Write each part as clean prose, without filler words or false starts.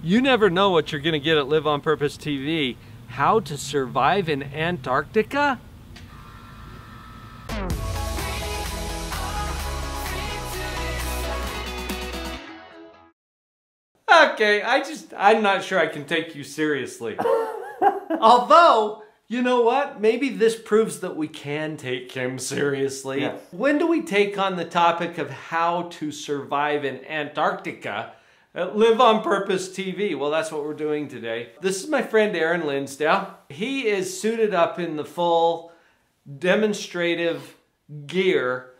You never know what you're going to get at Live on Purpose TV. How to survive in Antarctica? Okay, I'm not sure I can take you seriously. Although, you know what? Maybe this proves that we can take him seriously. Yes. When do we take on the topic of how to survive in Antarctica at Live on Purpose TV? Well, that's what we're doing today. This is my friend Aaron Linsdale. He is suited up in the full demonstrative gear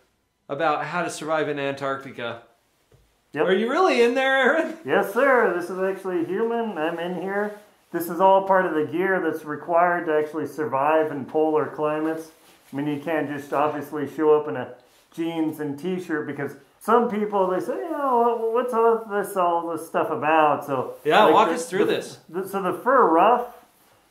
about how to survive in Antarctica. Yep. Are you really in there, Aaron? Yes, sir. This is actually human. I'm in here. This is all part of the gear that's required to actually survive in polar climates. I mean, you can't just obviously show up in a jeans and t-shirt, because some people, they say, you know, what's all this stuff about? So yeah, like walk us through this. So the fur ruff,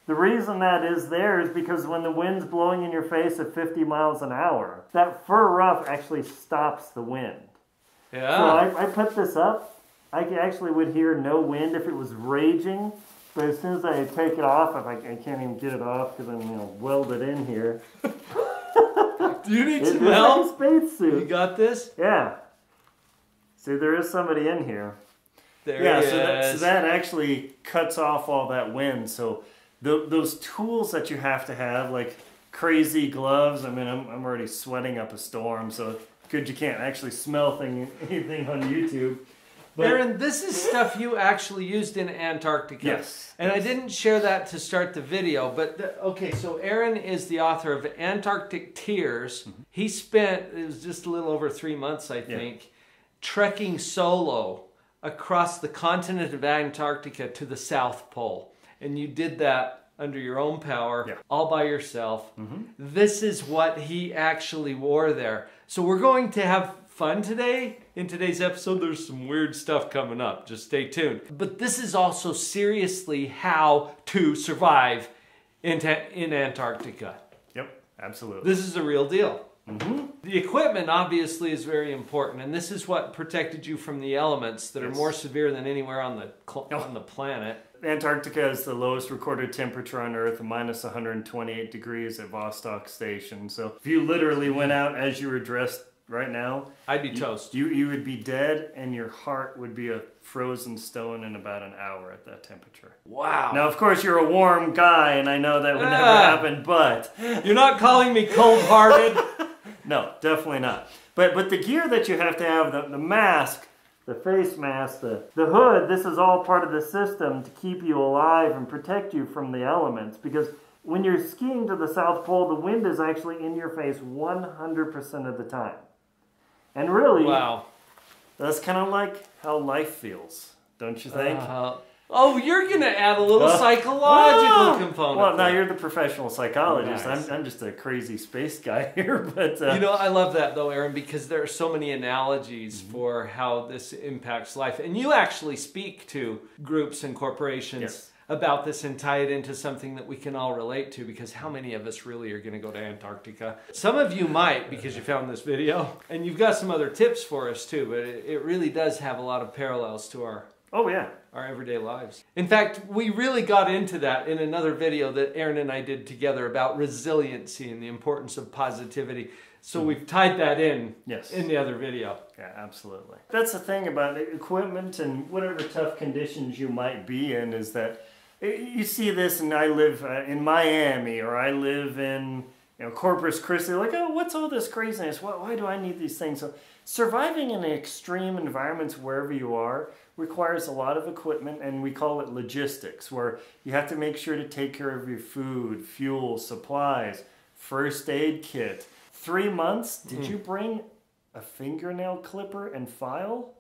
the reason that is there is because when the wind's blowing in your face at 50 miles an hour, that fur ruff actually stops the wind. Yeah. So I put this up. I actually would hear no wind if it was raging, but as soon as I take it off, I can't even get it off because I'm welded in here. Do you need some It's like help? a spacesuit. You got this? Yeah. See, there is somebody in here. There Yeah, he so is. that actually cuts off all that wind. So those tools that you have to have, like crazy gloves. I mean, I'm already sweating up a storm, so good you can't actually smell anything on YouTube. But Aaron, this is stuff you actually used in Antarctica. Yes. And I didn't share that to start the video, but okay, so Aaron is the author of Antarctic Tears. Mm-hmm. He spent, it was just a little over 3 months, I think, trekking solo across the continent of Antarctica to the South Pole. And you did that under your own power, all by yourself. Mm-hmm. This is what he actually wore there. So we're going to have fun today. In today's episode, there's some weird stuff coming up. Just stay tuned. But this is also seriously how to survive in Antarctica. Yep, absolutely. This is a real deal. Mm-hmm. The equipment obviously is very important, and this is what protected you from the elements that are more severe than anywhere on the planet. Antarctica is the lowest recorded temperature on Earth, minus 128 degrees at Vostok Station. So if you literally went out as you were dressed right now, I'd be toast. You would be dead, and your heart would be a frozen stone in about an hour at that temperature. Wow. Now, of course, you're a warm guy, and I know that would never happen, but... You're not calling me cold-hearted? No, definitely not. But the gear that you have to have, the mask, the face mask, the hood, this is all part of the system to keep you alive and protect you from the elements. Because when you're skiing to the South Pole, the wind is actually in your face 100% of the time. And really, wow, that's kind of like how life feels, don't you think? Oh, you're going to add a little psychological component. Well, now you're the professional psychologist. Nice. I'm just a crazy space guy here. But you know, I love that though, Aaron, because there are so many analogies for how this impacts life. And you actually speak to groups and corporations about this and tie it into something that we can all relate to, because how many of us really are going to go to Antarctica? Some of you might, because you found this video, and you've got some other tips for us too, but it really does have a lot of parallels to our everyday lives. In fact, we really got into that in another video that Aaron and I did together about resiliency and the importance of positivity. So we've tied that in the other video. Yeah, absolutely. That's the thing about equipment and whatever tough conditions you might be in, is that you see this, and I live in Miami, or I live in Corpus Christi, like, oh, what's all this craziness? Why do I need these things? So surviving in extreme environments wherever you are requires a lot of equipment, and we call it logistics, where you have to make sure to take care of your food, fuel, supplies, first aid kit. 3 months, did you bring a fingernail clipper and file?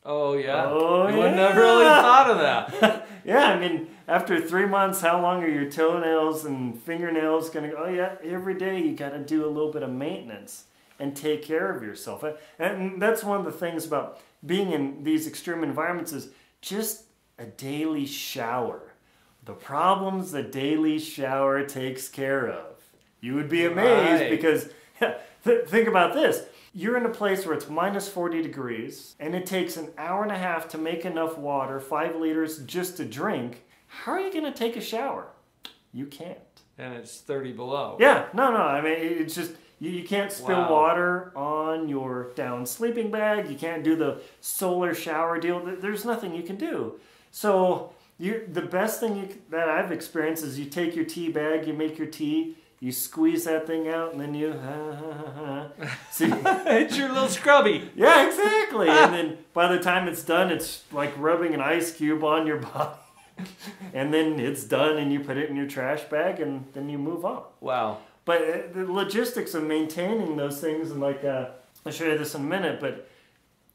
Oh, yeah. Oh, you wouldn't have really thought of that. Yeah, I mean, after 3 months, how long are your toenails and fingernails going to go? Oh, yeah, every day you got to do a little bit of maintenance and take care of yourself. And that's one of the things about being in these extreme environments, is just a daily shower. The problems the daily shower takes care of. You would be amazed because Think about this. You're in a place where it's minus 40 degrees, and it takes an hour and a half to make enough water, 5 liters just to drink. How are you going to take a shower? You can't. And it's 30 below. Yeah, no. I mean, it's just, you can't spill water on your down sleeping bag. You can't do the solar shower deal. There's nothing you can do. So the best thing that I've experienced is you take your tea bag, you make your tea, you squeeze that thing out, and then you see, it's your little scrubby. Yeah, exactly. And then by the time it's done, it's like rubbing an ice cube on your body. And then it's done, and you put it in your trash bag, and then you move on. Wow. But the logistics of maintaining those things, and like I'll show you this in a minute, but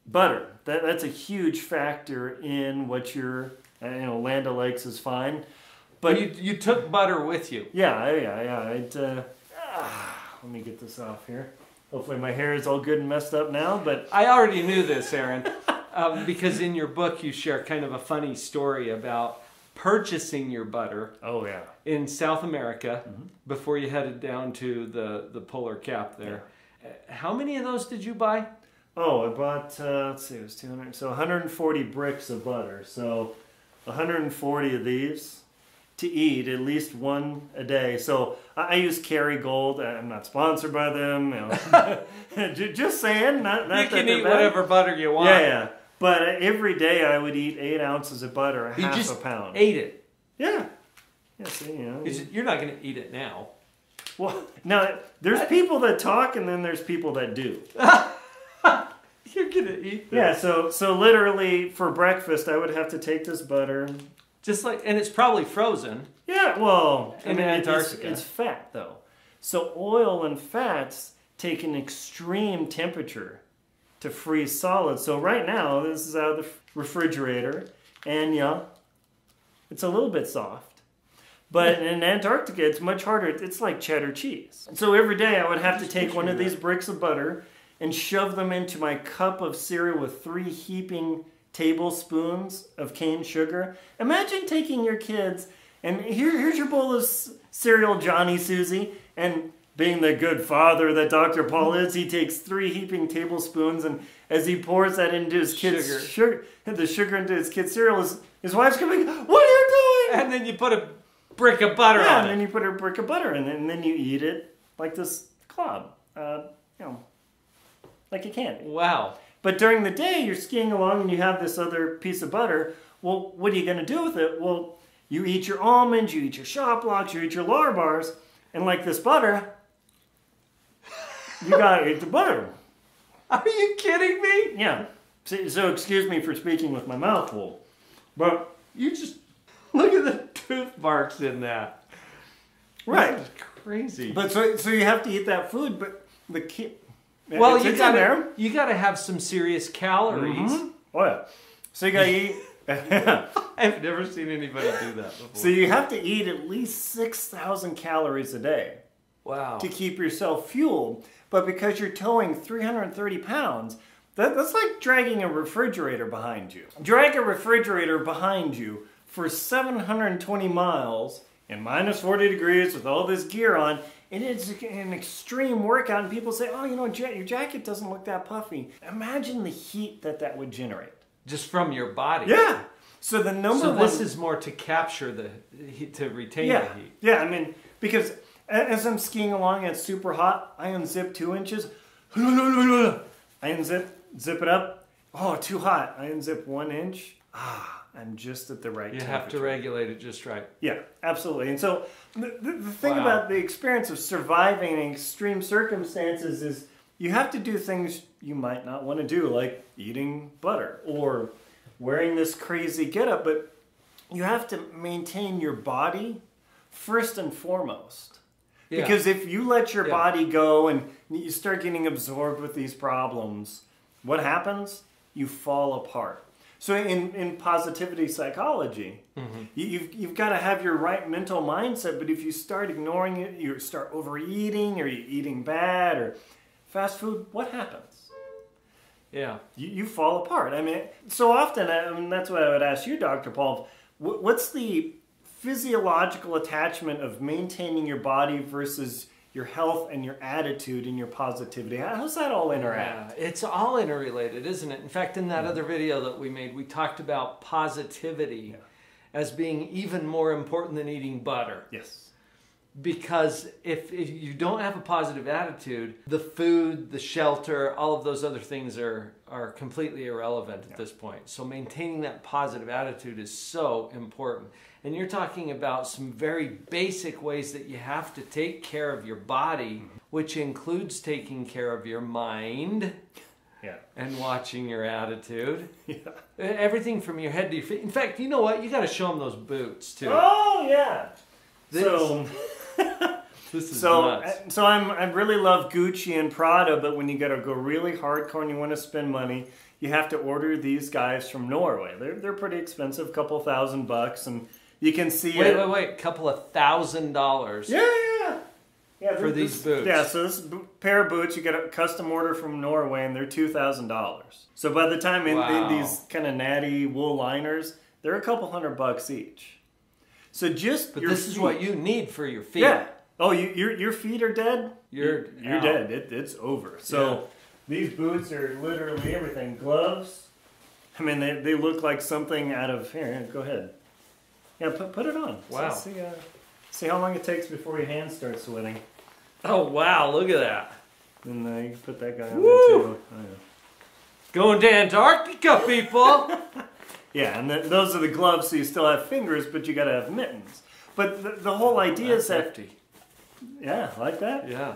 butter, that's a huge factor in what your Land O'Lakes is fine. But you took butter with you. Yeah. Let me get this off here. Hopefully my hair is all good and messed up now. But I already knew this, Aaron, because in your book you share kind of a funny story about purchasing your butter. Oh yeah. In South America before you headed down to the polar cap there. Yeah. How many of those did you buy? Oh, I bought let's see, it was 200. So 140 bricks of butter. So 140 of these to eat, at least one a day. So I use Kerrygold. I'm not sponsored by them. Just saying. Not you can eat whatever butter you want. Yeah. But every day I would eat 8 ounces of butter, half a pound. Ate it. Yeah. See, you're not going to eat it now. Well, now there's people that talk, and then there's people that do. You're going to eat this. Yeah. So literally for breakfast, I would have to take this butter. And it's probably frozen. Yeah, well, in Antarctica. It's fat, though. So oil and fats take an extreme temperature to freeze solid. So right now, this is out of the refrigerator, and it's a little bit soft. But in Antarctica, it's much harder. It's like cheddar cheese. So every day, I would have to take one of these bricks of butter and shove them into my cup of cereal with 3 heaping tablespoons of cane sugar. Imagine taking your kids, and here's your bowl of cereal, Johnny Susie, and being the good father that Dr. Paul is, he takes 3 heaping tablespoons, and as he pours that into his kid's the sugar into his kid's cereal, his wife's going, "What are you doing?" And then you put a brick of butter on it. And then you put a brick of butter in it, and then you eat it like this club, like a candy. Wow. But during the day, you're skiing along and you have this other piece of butter. Well, what are you going to do with it? Well, you eat your almonds, you eat your shop blocks, you eat your lar bars, and like this butter, you got to eat the butter. Are you kidding me? Yeah. So excuse me for speaking with my mouth full. But you just look at the tooth marks in that. Right. That's crazy. But so you have to eat that food, but the kid... Well, you got to have some serious calories. Oh yeah. So you got to eat. I've never seen anybody do that before. So you have to eat at least 6,000 calories a day. Wow. To keep yourself fueled, but because you're towing 330 pounds, that's like dragging a refrigerator behind you. Drag a refrigerator behind you for 720 miles in minus 40 degrees with all this gear on. It is an extreme workout, and people say, "Oh, your jacket doesn't look that puffy." Imagine the heat that would generate. Just from your body. Yeah. So the number one... this is more to capture the heat, to retain the heat. Yeah, I mean, because as I'm skiing along, it's super hot. I unzip 2 inches. I zip it up. Oh, too hot. I unzip 1 inch. I'm just at the right temperature. You have to regulate it just right. Yeah, absolutely. And so the thing about the experience of surviving in extreme circumstances is you have to do things you might not want to do, like eating butter or wearing this crazy getup, but you have to maintain your body first and foremost. Yeah. Because if you let your body go and you start getting absorbed with these problems, what happens? You fall apart. So in positivity psychology, you've got to have your right mental mindset, but if you start ignoring it, you start overeating or you're eating bad or fast food, what happens? Yeah. You fall apart. I mean, so often, that's what I would ask you, Dr. Paul, what's the physiological attachment of maintaining your body versus your health and your attitude and your positivity. How's that all interact? Yeah, it's all interrelated, isn't it? In fact, in that other video that we made, we talked about positivity as being even more important than eating butter. Yes. Because if you don't have a positive attitude, the food, the shelter, all of those other things are completely irrelevant at this point. So maintaining that positive attitude is so important. And you're talking about some very basic ways that you have to take care of your body, which includes taking care of your mind and watching your attitude. Everything from your head to your feet. In fact, you know what? You got to show them those boots too. Oh, yeah. This is nuts. So I really love Gucci and Prada, but when you got to go really hardcore and you want to spend money, you have to order these guys from Norway. They're pretty expensive, a couple $1,000, and you can see wait, couple of $1,000. Yeah. For these boots. Yeah, so this pair of boots, you get a custom order from Norway, and they're $2,000. So by the time these kind of natty wool liners, they're a couple $100 each. So but this is what you need for your feet. Yeah. Oh, your feet are dead? You're out. dead. It's over. So these boots are literally everything. Gloves. I mean, they look like something out of here. Go ahead. Yeah, put it on. Wow. So see how long it takes before your hands start sweating. Oh wow! Look at that. And you can put that guy on there too. Oh, yeah. Going to Antarctica, people. Yeah, and those are the gloves, so you still have fingers, but you got to have mittens. But the whole idea is that... hefty. Yeah, like that? Yeah.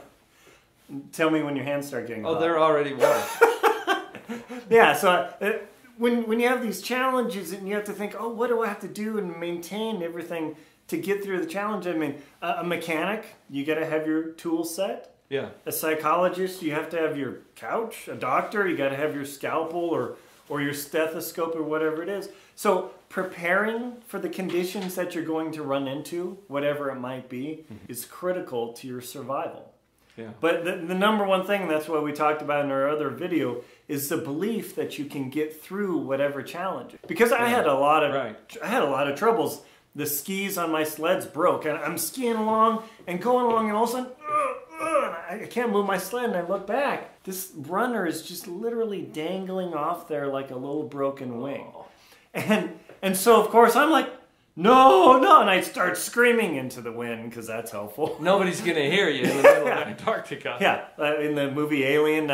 Tell me when your hands start getting hot. Oh, they're already warm. Yeah, so when you have these challenges and you have to think, oh, what do I have to do and maintain everything to get through the challenge? I mean, a mechanic, you got to have your tool set. Yeah. A psychologist, you have to have your couch. A doctor, you got to have your scalpel or your stethoscope or whatever it is. So preparing for the conditions that you're going to run into, whatever it might be, is critical to your survival. Yeah. But the number one thing, that's what we talked about in our other video, is the belief that you can get through whatever challenge. Because I had a lot of troubles. The skis on my sleds broke, and I'm skiing along and going along, and all of a sudden, I can't move my sled, and I look back. This runner is just literally dangling off there like a little broken wing. And so, of course, I'm like, no, and I start screaming into the wind, because that's helpful. Nobody's going to hear you in the middle of Antarctica. Yeah, in the movie Alien,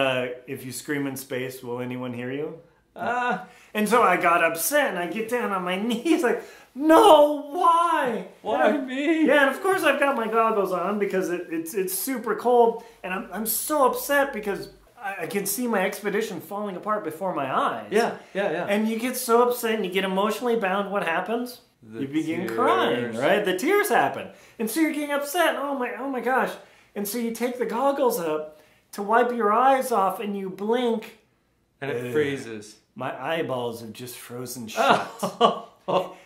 if you scream in space, will anyone hear you? And so I got upset, and I get down on my knees like, no, why? Why me? Yeah, and of course I've got my goggles on because it's super cold, and I'm so upset because I can see my expedition falling apart before my eyes. Yeah. And you get so upset and you get emotionally bound. What happens? You begin crying, right? The tears happen, and so you're getting upset. Oh my gosh! And so you take the goggles up to wipe your eyes off, and you blink, and it freezes. My eyeballs have just frozen shut.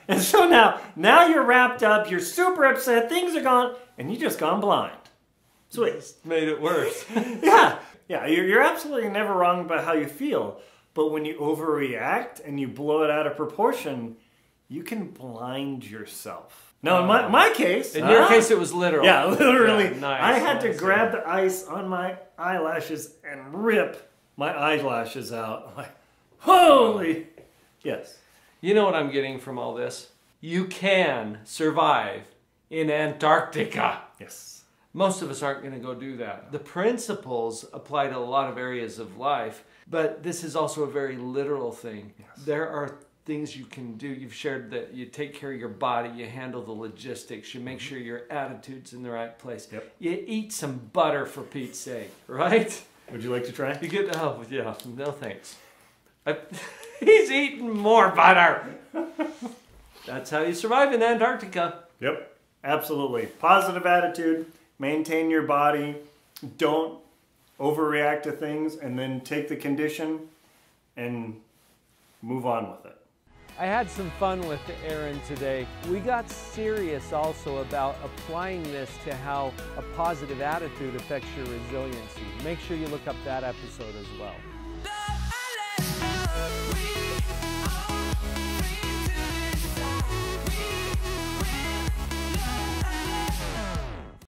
And so now you're wrapped up, you're super upset, things are gone, and you just gone blind. Sweet. It's made it worse. Yeah, you're absolutely never wrong about how you feel, but when you overreact and you blow it out of proportion, you can blind yourself. Now, in my case... In your case, it was literal. Yeah, literally. Yeah, nice, I had to grab the ice on my eyelashes and rip my eyelashes out. I'm like, holy... Yes. You know what I'm getting from all this? You can survive in Antarctica. Yes. Most of us aren't going to go do that. The principles apply to a lot of areas of life, but this is also a very literal thing. Yes. There are things you can do. You've shared that you take care of your body, you handle the logistics, you make sure your attitude's in the right place. Yep. You eat some butter for Pete's sake, right? Would you like to try? You get, oh yeah, no thanks. He's eating more butter. That's how you survive in Antarctica. Yep, absolutely. Positive attitude, maintain your body, don't overreact to things, and then take the condition and move on with it. I had some fun with Aaron today. We got serious also about applying this to how a positive attitude affects your resiliency. Make sure you look up that episode as well.